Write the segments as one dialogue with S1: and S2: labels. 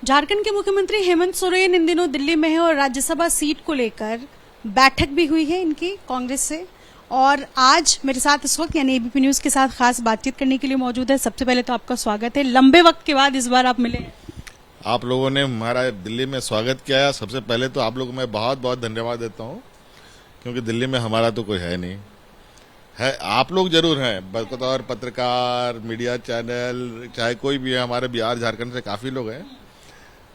S1: झारखंड के मुख्यमंत्री हेमंत सोरेन इन दिनों दिल्ली में है और राज्यसभा सीट को लेकर बैठक भी हुई है इनकी कांग्रेस से। और आज मेरे साथ इस वक्त यानी एबीपी न्यूज के साथ खास बातचीत करने के लिए मौजूद है। सबसे पहले तो आपका स्वागत है, लंबे वक्त के बाद इस बार आप मिले।
S2: आप लोगों ने हमारा दिल्ली में स्वागत किया है। सबसे पहले तो आप लोगों को मैं बहुत बहुत धन्यवाद देता हूँ, क्योंकि दिल्ली में हमारा तो कोई है नहीं है। आप लोग जरूर हैं, बतौर पत्रकार, मीडिया चैनल, चाहे कोई भी है, हमारे बिहार झारखंड से काफी लोग हैं।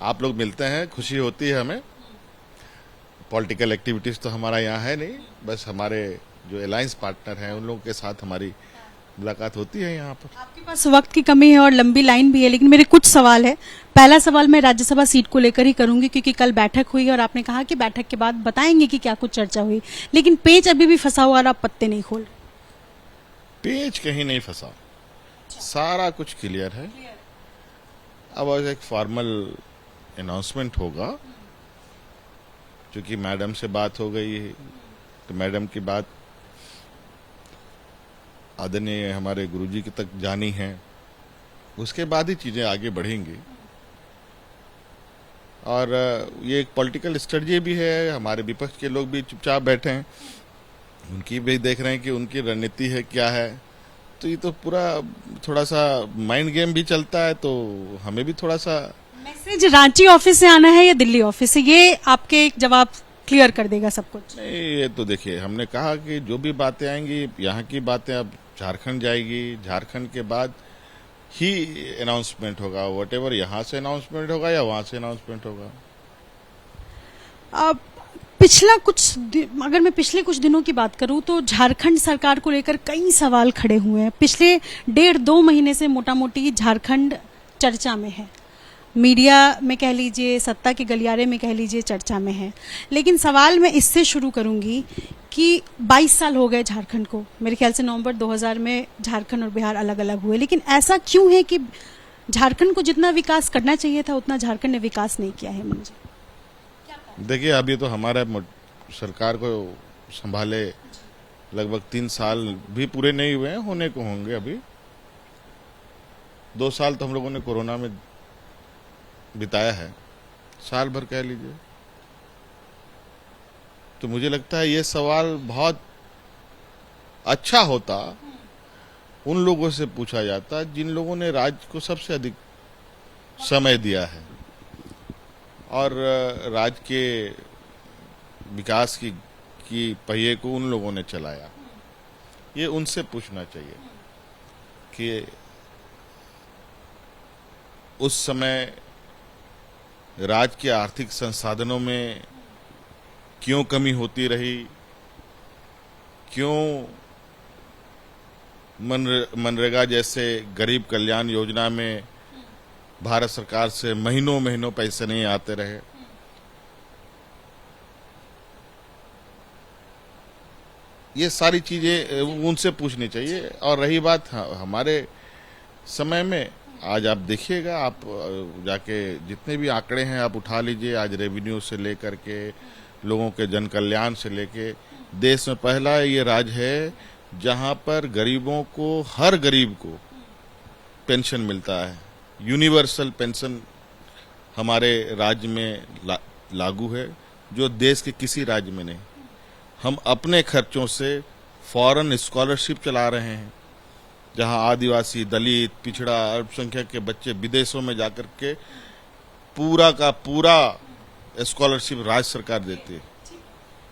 S2: आप लोग मिलते हैं, खुशी होती है हमें। पॉलिटिकल एक्टिविटीज तो हमारा यहाँ है नहीं, बस हमारे जो अलायंस पार्टनर हैं उन लोगों के साथ हमारी मुलाकात होती है यहाँ पर।
S1: आपके पास वक्त की कमी है और लंबी लाइन भी है, लेकिन मेरे कुछ सवाल है। पहला सवाल मैं राज्यसभा सीट को लेकर ही करूंगी, क्योंकि कल बैठक हुई और आपने कहा कि बैठक के बाद बताएंगे कि क्या कुछ चर्चा हुई, लेकिन पेच अभी भी फंसा हुआ और आप पत्ते नहीं खोल रहे।
S2: पेच कहीं नहीं फंसा, सारा कुछ क्लियर है। अब एक फॉर्मल अनाउंसमेंट होगा, क्योंकि मैडम से बात हो गई है, तो मैडम की बात आदरणीय हमारे गुरुजी की तक जानी है, उसके बाद ही चीजें आगे बढ़ेंगी। और ये एक पॉलिटिकल स्ट्रेटजी भी है। हमारे विपक्ष के लोग भी चुपचाप बैठे हैं, उनकी भी देख रहे हैं कि उनकी रणनीति है क्या है। तो ये तो पूरा थोड़ा सा माइंड गेम भी चलता है, तो हमें भी थोड़ा सा।
S1: मैसेज रांची ऑफिस से आना है या दिल्ली ऑफिस से, ये आपके एक जवाब क्लियर कर देगा सब कुछ।
S2: नहीं, ये तो देखिए, हमने कहा कि जो भी बातें आएंगी, यहाँ की बातें अब झारखंड जाएगी, झारखंड के बाद ही अनाउंसमेंट होगा। व्हाटएवर यहाँ से अनाउंसमेंट होगा या वहां से अनाउंसमेंट होगा।
S1: अब अगर मैं पिछले कुछ दिनों की बात करूं तो झारखंड सरकार को लेकर कई सवाल खड़े हुए हैं। पिछले 1.5-2 महीने से मोटा मोटी झारखंड चर्चा में है, मीडिया में कह लीजिए, सत्ता के गलियारे में कह लीजिए, चर्चा में है। लेकिन सवाल मैं इससे शुरू करूंगी कि 22 साल हो गए झारखंड को। मेरे ख्याल से नवंबर 2000 में झारखंड और बिहार अलग अलग हुए, लेकिन ऐसा क्यों है कि झारखंड को जितना विकास करना चाहिए था उतना झारखंड ने विकास नहीं किया है। मुझे
S2: देखिए, अभी तो हमारा सरकार को संभाले लगभग 3 साल भी पूरे नहीं हुए हैं, होने को होंगे। अभी 2 साल तो हम लोगों ने कोरोना में बिताया है, साल भर कह लीजिए। तो मुझे लगता है ये सवाल बहुत अच्छा होता उन लोगों से पूछा जाता जिन लोगों ने राज्य को सबसे अधिक समय दिया है और राज्य के विकास की पहिए को उन लोगों ने चलाया। ये उनसे पूछना चाहिए कि उस समय राज्य के आर्थिक संसाधनों में क्यों कमी होती रही, क्यों मनरेगा जैसे गरीब कल्याण योजना में भारत सरकार से महीनों महीनों पैसे नहीं आते रहे। ये सारी चीजें उनसे पूछनी चाहिए। और रही बात हमारे समय में, आज आप देखिएगा, आप जाके जितने भी आंकड़े हैं आप उठा लीजिए। आज रेवेन्यू से लेकर के लोगों के जन कल्याण से लेके, देश में पहला ये राज्य है जहां पर गरीबों को, हर गरीब को पेंशन मिलता है। यूनिवर्सल पेंशन हमारे राज्य में लागू है, जो देश के किसी राज्य में नहीं। हम अपने खर्चों से फॉरेन स्कॉलरशिप चला रहे हैं, जहां आदिवासी, दलित, पिछड़ा, अल्पसंख्यक के बच्चे विदेशों में जाकर के पूरा का पूरा स्कॉलरशिप राज्य सरकार देती है।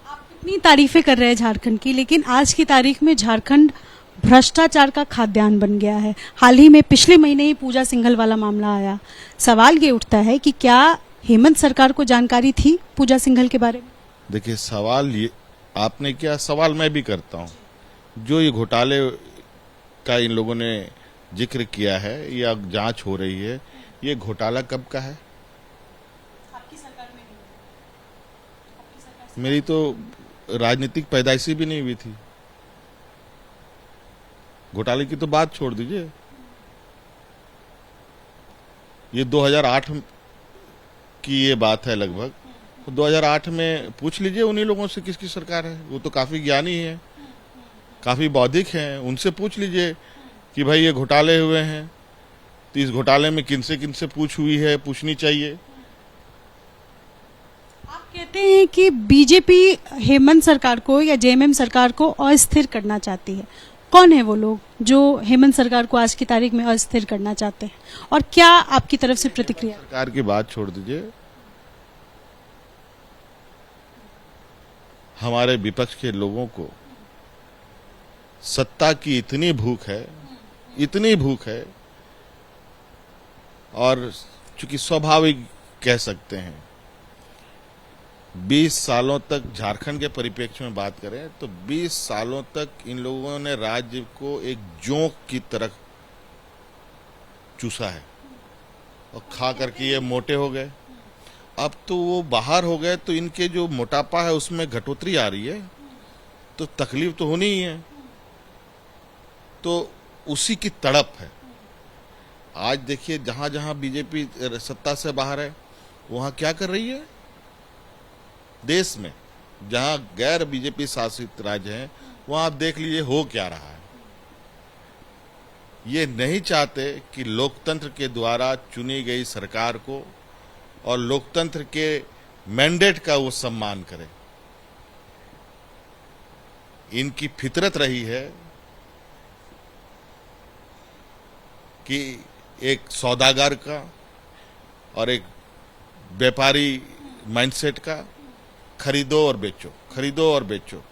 S1: आप कितनी तारीफें कर रहे हैं झारखंड की, लेकिन आज की तारीख में झारखंड भ्रष्टाचार का खाद्यान्न बन गया है। हाल ही में पिछले महीने ही पूजा सिंघल वाला मामला आया। सवाल ये उठता है कि क्या हेमंत सरकार को जानकारी थी पूजा सिंघल के बारे में?
S2: देखिए, सवाल ये आपने किया, सवाल मैं भी करता हूँ। जो ये घोटाले का इन लोगों ने जिक्र किया है या जांच हो रही है, ये घोटाला कब का है?
S1: आपकी सरकार में नहीं।
S2: मेरी तो राजनीतिक पैदाइशी भी नहीं हुई थी। घोटाले की तो बात छोड़ दीजिए। ये 2008 की ये बात है लगभग। तो 2008 में पूछ लीजिए उन्हीं लोगों से किसकी सरकार है। वो तो काफी ज्ञानी है, काफी बौद्धिक हैं, उनसे पूछ लीजिए कि भाई ये घोटाले हुए हैं, तो इस घोटाले में किनसे पूछ हुई है, पूछनी चाहिए।
S1: कहते हैं कि बीजेपी हेमंत सरकार को या जेएमएम सरकार को अस्थिर करना चाहती है। कौन है वो लोग जो हेमंत सरकार को आज की तारीख में अस्थिर करना चाहते हैं और क्या आपकी तरफ से प्रतिक्रिया?
S2: सरकार की बात छोड़ दीजिए, हमारे विपक्ष के लोगों को सत्ता की इतनी भूख है और चूंकि स्वाभाविक कह सकते हैं 20 सालों तक झारखंड के परिप्रेक्ष्य में बात करें तो 20 सालों तक इन लोगों ने राज्य को एक जोंक की तरह चूसा है और खा करके ये मोटे हो गए। अब तो वो बाहर हो गए तो इनके जो मोटापा है उसमें घटोतरी आ रही है, तो तकलीफ तो होनी ही है। तो उसी की तड़प है। आज देखिए जहां जहां बीजेपी सत्ता से बाहर है वहां क्या कर रही है। देश में जहां गैर बीजेपी शासित राज्य हैं वहां आप देख लीजिए हो क्या रहा है। ये नहीं चाहते कि लोकतंत्र के द्वारा चुनी गई सरकार को और लोकतंत्र के मैंडेट का वो सम्मान करे। इनकी फितरत रही है कि एक सौदागर का और एक व्यापारी माइंडसेट का खरीदो और बेचो,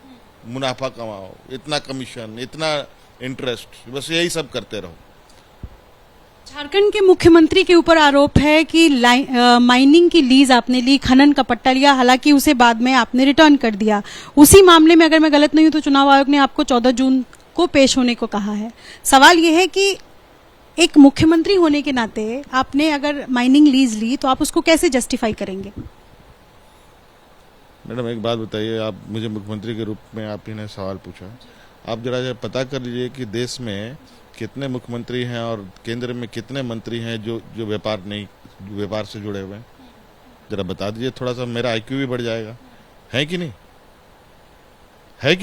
S2: मुनाफा कमाओ, इतना कमीशन, इतना इंटरेस्ट, बस यही सब करते रहो।
S1: झारखंड के मुख्यमंत्री के ऊपर आरोप है कि माइनिंग की लीज आपने ली, खनन का पट्टा लिया, हालांकि उसे बाद में आपने रिटर्न कर दिया। उसी मामले में अगर मैं गलत नहीं हूं तो चुनाव आयोग ने आपको 14 जून को पेश होने को कहा है। सवाल यह है कि एक मुख्यमंत्री होने के नाते आपने अगर माइनिंग लीज ली तो आप उसको कैसे जस्टिफाई करेंगे?
S2: मैडम एक बात बताइए, आप मुझे मुख्यमंत्री के रूप में आप ही ने सवाल पूछा, आप जरा पता कर लीजिए कि देश में कितने मुख्यमंत्री हैं और केंद्र में कितने मंत्री हैं जो व्यापार से जुड़े हुए हैं। जरा बता दीजिए, थोड़ा सा मेरा आईक्यू भी बढ़ जाएगा। है कि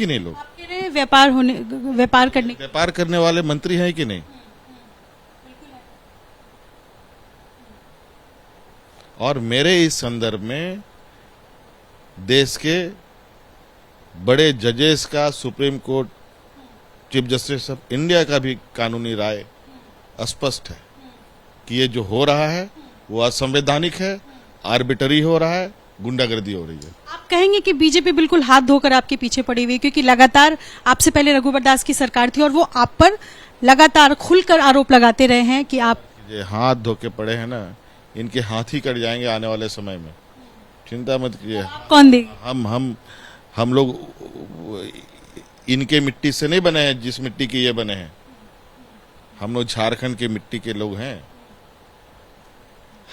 S2: नहीं लोग?
S1: आप कह रहे हैं व्यापार
S2: करने वाले मंत्री हैं कि नहीं? और मेरे इस संदर्भ में देश के बड़े जजेस का, supreme court chief justice of India का भी कानूनी राय स्पष्ट है कि ये जो हो रहा है वो असंवैधानिक है, आर्बिटरी हो रहा है, गुंडागर्दी हो रही है।
S1: आप कहेंगे कि बीजेपी बिल्कुल हाथ धोकर आपके पीछे पड़ी हुई है, क्योंकि लगातार आपसे पहले रघुवर दास की सरकार थी और वो आप पर लगातार खुलकर आरोप लगाते रहे हैं कि आप
S2: ये हाथ धो के पड़े हैं ना, इनके हाथ ही कट जाएंगे आने वाले समय में, चिंता मत कीजिए।
S1: कौन देगा?
S2: हम लोग इनके मिट्टी से नहीं बने हैं जिस मिट्टी के ये बने हैं। हम लोग झारखंड के मिट्टी के लोग हैं।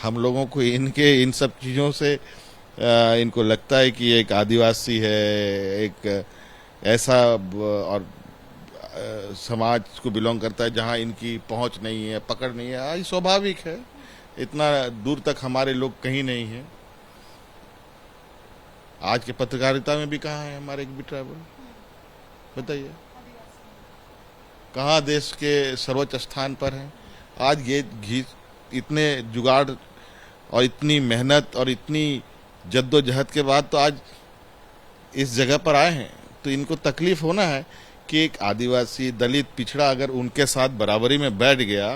S2: हम लोगों को इन सब चीजों से इनको लगता है कि एक आदिवासी है, एक ऐसा और समाज को बिलोंग करता है जहां इनकी पहुंच नहीं है, पकड़ नहीं है। ये स्वाभाविक है, इतना दूर तक हमारे लोग कहीं नहीं है। आज के पत्रकारिता में भी कहाँ है हमारे एक भी ट्राइबल? बताइए कहाँ देश के सर्वोच्च स्थान पर है? आज ये इतने जुगाड़ और इतनी मेहनत और इतनी जद्दोजहद के बाद तो आज इस जगह पर आए हैं, तो इनको तकलीफ होना है कि एक आदिवासी, दलित, पिछड़ा अगर उनके साथ बराबरी में बैठ गया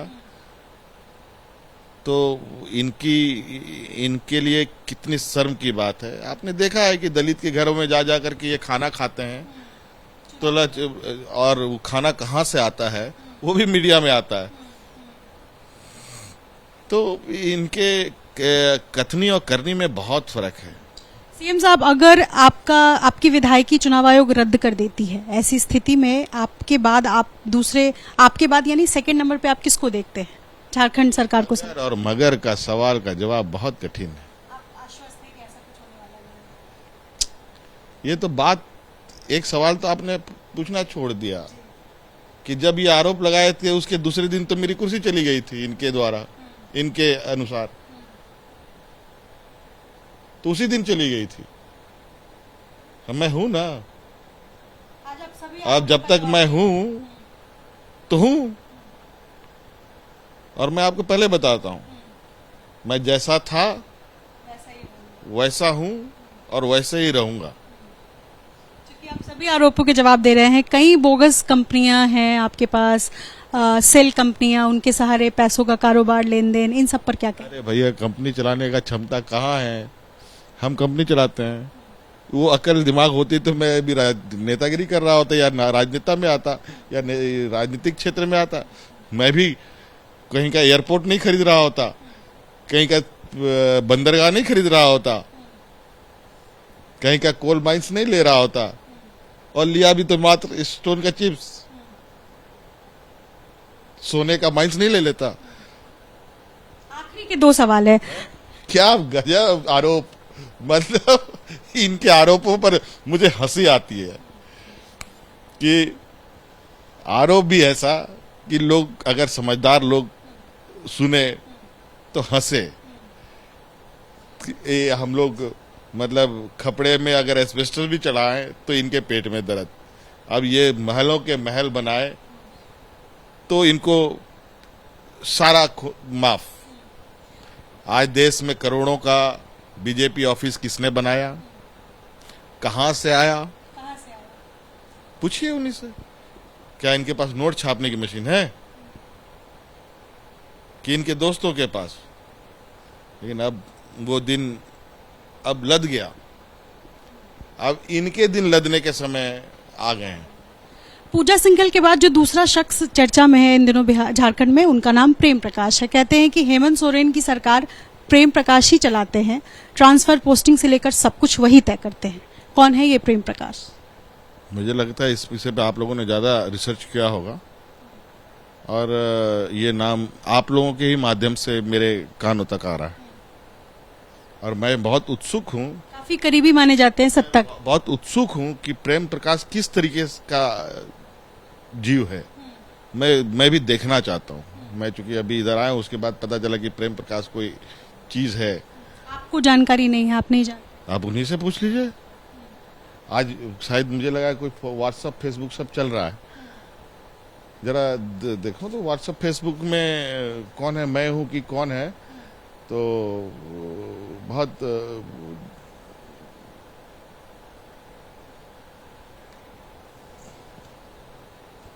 S2: तो इनके लिए कितनी शर्म की बात है। आपने देखा है कि दलित के घरों में जा करके ये खाना खाते हैं, तो और वो खाना कहाँ से आता है वो भी मीडिया में आता है। तो इनके कथनी और करनी में बहुत फर्क है।
S1: सीएम साहब, अगर आपकी विधायकी चुनाव आयोग रद्द कर देती है, ऐसी स्थिति में आपके बाद यानी सेकंड नंबर पे आप किसको देखते हैं झारखंड सरकार को?
S2: और मगर का सवाल का जवाब बहुत कठिन है। ये तो बात, एक सवाल तो आपने पूछना छोड़ दिया कि जब ये आरोप लगाए थे उसके दूसरे दिन तो मेरी कुर्सी चली गई थी इनके द्वारा, इनके अनुसार तो उसी दिन चली गई थी। मैं हूं ना, अब जब तक मैं हूं तो हूं। और मैं आपको पहले बताता हूं, मैं जैसा था वैसा हूं और वैसे ही रहूंगा।
S1: क्योंकि आप सभी आरोपों के जवाब दे रहे हैं, कई बोगस कंपनियां हैं आपके पास, सेल कंपनियां, उनके सहारे पैसों का कारोबार, लेन देन, इन सब पर क्या कहें?
S2: अरे भैया, कंपनी चलाने का क्षमता कहाँ है? हम कंपनी चलाते हैं। वो अकल दिमाग होती तो मैं भी नेतागिरी कर रहा होता, या राजनेता में आता, या राजनीतिक क्षेत्र में आता। मैं भी कहीं का एयरपोर्ट नहीं खरीद रहा होता, कहीं का बंदरगाह नहीं खरीद रहा होता, कहीं का कोल माइंस नहीं ले रहा होता, और लिया भी तो मात्र स्टोन का चिप्स, सोने का माइंस नहीं ले लेता।
S1: आखिरी के 2 सवाल है।
S2: क्या गजब आरोप! मतलब इनके आरोपों पर मुझे हंसी आती है कि आरोप भी ऐसा कि लोग, अगर समझदार लोग सुने तो हंसे। ये हम लोग मतलब खपड़े में अगर एस्बेस्टस भी चढ़ाएं तो इनके पेट में दर्द। अब ये महलों के महल बनाए तो इनको सारा माफ। आज देश में करोड़ों का बीजेपी ऑफिस किसने बनाया, कहां से आया? पूछिए उन्हीं से। क्या इनके पास नोट छापने की मशीन है कि इनके दोस्तों के पास? लेकिन अब वो दिन अब लद गया। अब इनके दिन लदने के समय आ गए हैं।
S1: पूजा सिंघल के बाद जो दूसरा शख्स चर्चा में है इन दिनों बिहार झारखंड में, उनका नाम प्रेम प्रकाश है। कहते हैं कि हेमंत सोरेन की सरकार प्रेम प्रकाश ही चलाते हैं, ट्रांसफर पोस्टिंग से लेकर सब कुछ वही तय करते हैं। कौन है ये प्रेम प्रकाश?
S2: मुझे लगता है इस विषय पे आप लोगों ने ज्यादा रिसर्च किया होगा, और ये नाम आप लोगों के ही माध्यम से मेरे कानों तक आ रहा है, और मैं बहुत उत्सुक हूँ,
S1: काफी करीबी माने जाते हैं सत्ता के।
S2: बहुत उत्सुक हूँ कि प्रेम प्रकाश किस तरीके का जीव है। मैं भी देखना चाहता हूँ। मैं चूंकि अभी इधर आया, उसके बाद पता चला कि प्रेम प्रकाश कोई चीज है।
S1: आपको जानकारी नहीं है, आप नहीं जानते?
S2: आप उन्हीं से पूछ लीजिए। आज शायद मुझे लगा कोई व्हाट्सएप फेसबुक सब चल रहा है। जरा देखो तो व्हाट्सएप फेसबुक में कौन है, मैं हूं कि कौन है। तो बहुत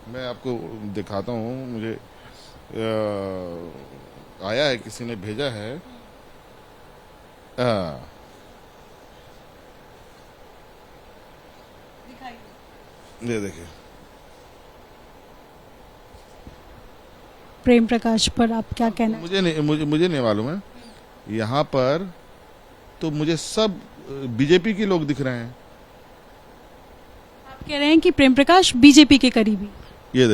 S2: मैं आपको दिखाता हूँ। मुझे आया है, किसी ने भेजा है। ये देखिए,
S1: प्रेम प्रकाश पर आप क्या कहना?
S2: मुझे नहीं मालूम है। यहाँ पर तो मुझे सब बीजेपी के लोग दिख रहे हैं।
S1: आप कह रहे हैं कि प्रेम प्रकाश बीजेपी के करीबी?
S2: ये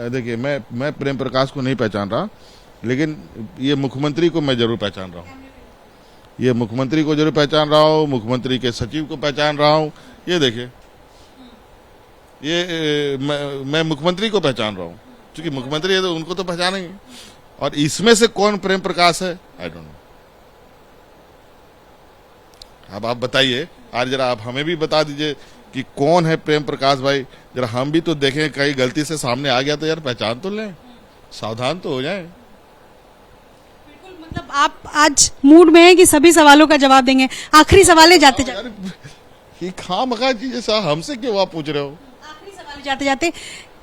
S2: देखिए, मैं प्रेम प्रकाश को नहीं पहचान रहा, लेकिन ये मुख्यमंत्री को मैं जरूर पहचान रहा हूँ। ये मुख्यमंत्री को जरूर पहचान रहा हूँ, मुख्यमंत्री के सचिव को पहचान रहा हूँ। ये देखिए, ये मैं मुख्यमंत्री को पहचान रहा हूँ, क्योंकि मुख्यमंत्री है तो उनको तो पहचानेंगे। और इसमें से कौन प्रेम प्रकाश है, आई डोंट नो। अब आप बताइए, आज जरा आप हमें भी बता दीजिए कि कौन है प्रेम प्रकाश भाई। जरा हम भी तो देखें, कहीं गलती से सामने आ गया तो यार पहचान तो लें, सावधान तो हो जाएं।
S1: मतलब आप आज मूड में हैं कि सभी सवालों का जवाब देंगे। आखिरी सवाल जाते जाते,
S2: ये खामखा चीज जैसा हमसे क्यों आप पूछ रहे हो?
S1: आखिरी सवाल जाते जाते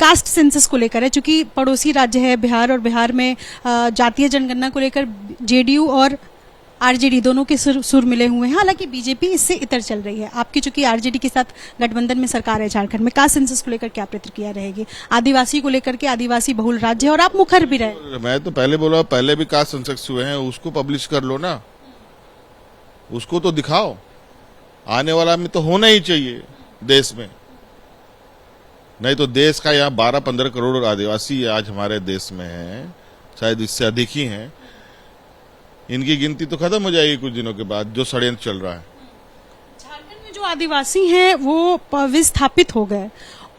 S1: कास्ट सेंसस को लेकर है, चूंकि पड़ोसी राज्य है बिहार, और बिहार में जातीय जनगणना को लेकर जेडीयू और आरजेडी दोनों के सुर मिले हुए हैं। हालांकि बीजेपी इससे इतर चल रही है। आपकी चूंकि आरजेडी के साथ गठबंधन में सरकार है झारखंड में, कास्ट सेंसस को लेकर क्या प्रतिक्रिया रहेगी? आदिवासी को लेकर के, आदिवासी बहुल राज्य है और आप मुखर भी रहे।
S2: मैं तो पहले बोला, पहले भी कास्ट सेंसस हुए हैं, उसको पब्लिश कर लो ना, उसको तो दिखाओ। आने वाला में तो होना ही चाहिए देश में, नहीं तो देश का यहाँ 12-15 करोड़ आदिवासी आज हमारे देश में है, शायद इससे अधिक ही हैं। इनकी गिनती तो खत्म हो जाएगी कुछ दिनों के बाद, जो षड्यंत्र चल रहा है।
S1: झारखंड में जो आदिवासी हैं वो विस्थापित हो गए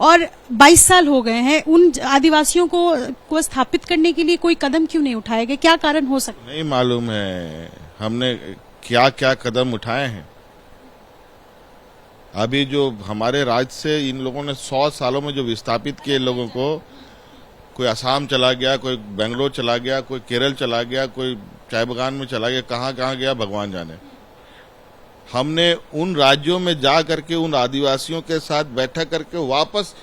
S1: और 22 साल हो गए हैं। उन आदिवासियों को स्थापित करने के लिए कोई कदम क्यों नहीं उठाए गए? क्या कारण हो सकता है?
S2: नहीं मालूम है हमने क्या क्या कदम उठाए हैं। अभी जो हमारे राज्य से इन लोगों ने 100 सालों में जो विस्थापित किए लोगों को, कोई असम चला गया, कोई बेंगलोर चला गया, कोई केरल चला गया, कोई चाय बगान में चला गया, कहाँ कहाँ गया भगवान जाने। हमने उन राज्यों में जा करके उन आदिवासियों के साथ बैठक करके वापस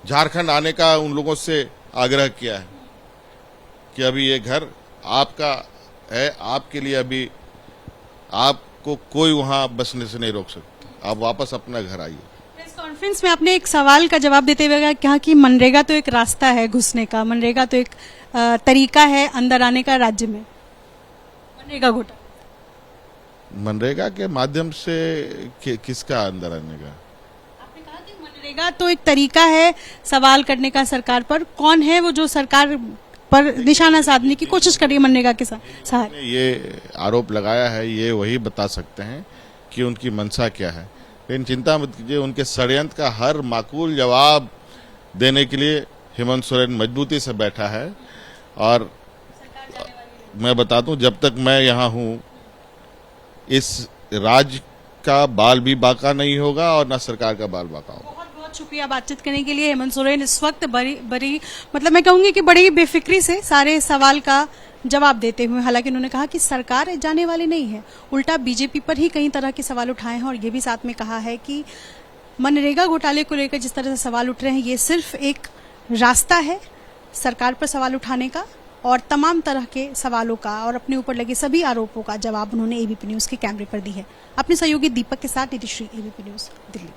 S2: झारखंड आने का उन लोगों से आग्रह किया है कि अभी ये घर आपका है, आपके लिए अभी आपको कोई वहां बसने से नहीं रोक सकता, आप वापस अपना घर आइए।
S1: प्रेस कॉन्फ्रेंस में आपने एक सवाल का जवाब देते हुए कहा कि मनरेगा तो एक रास्ता है घुसने का, मनरेगा तो एक तरीका है अंदर आने का राज्य में, मनरेगा घोटाला।
S2: मनरेगा के माध्यम से किसका अंदर आने का?
S1: आपने कहा कि मनरेगा तो एक तरीका है सवाल करने का सरकार पर, कौन है वो जो सरकार पर निशाना साधने की कोशिश कर रही है मनरेगा के साथ?
S2: ये आरोप लगाया है, ये वही बता सकते हैं कि उनकी मंशा क्या है। लेकिन चिंता मत कीजिए, उनके षड्यंत्र का हर माकूल जवाब देने के लिए हेमंत सोरेन मजबूती से बैठा है। और मैं बता दूं, जब तक मैं यहाँ हूँ इस राज्य का बाल भी बाका नहीं होगा और न सरकार का बाल बाका होगा।
S1: बहुत बहुत शुक्रिया बातचीत करने के लिए। हेमंत सोरेन इस वक्त बड़ी मतलब मैं कहूंगी कि बड़ी बेफिक्री से सारे सवाल का जवाब देते हुए, हालांकि उन्होंने कहा कि सरकार जाने वाली नहीं है, उल्टा बीजेपी पर ही कई तरह के सवाल उठाए हैं। और ये भी साथ में कहा है कि मनरेगा घोटाले को लेकर जिस तरह से सवाल उठ रहे हैं, ये सिर्फ एक रास्ता है सरकार पर सवाल उठाने का, और तमाम तरह के सवालों का और अपने ऊपर लगे सभी आरोपों का जवाब उन्होंने एबीपी न्यूज के कैमरे पर दी है। अपने सहयोगी दीपक के साथ नितिश्री, एबीपी न्यूज, दिल्ली।